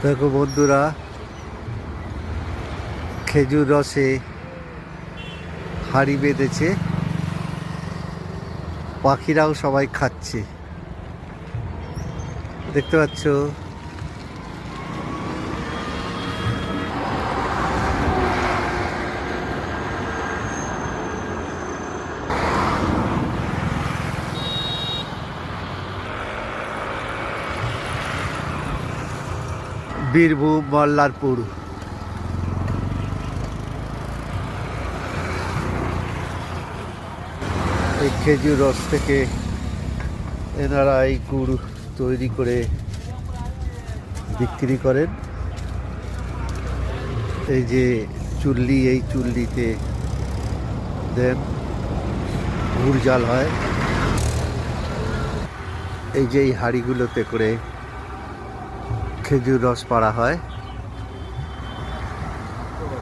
দেখো বন্ধুরা, খেজুর রসে হাঁড়ি বেঁধেছে, পাখিরাও সবাই খাচ্ছে, দেখতে পাচ্ছ? বীরভূম মল্লারপুর। এই খেজুর রস থেকে এনারা এই গুড় তৈরি করে বিক্রি করেন। এই যে চুল্লি, এই চুল্লিতে দেন, গুড় জাল হয়। এই যে এই হাঁড়িগুলোতে করে খেজুর রস পাড়া হয়।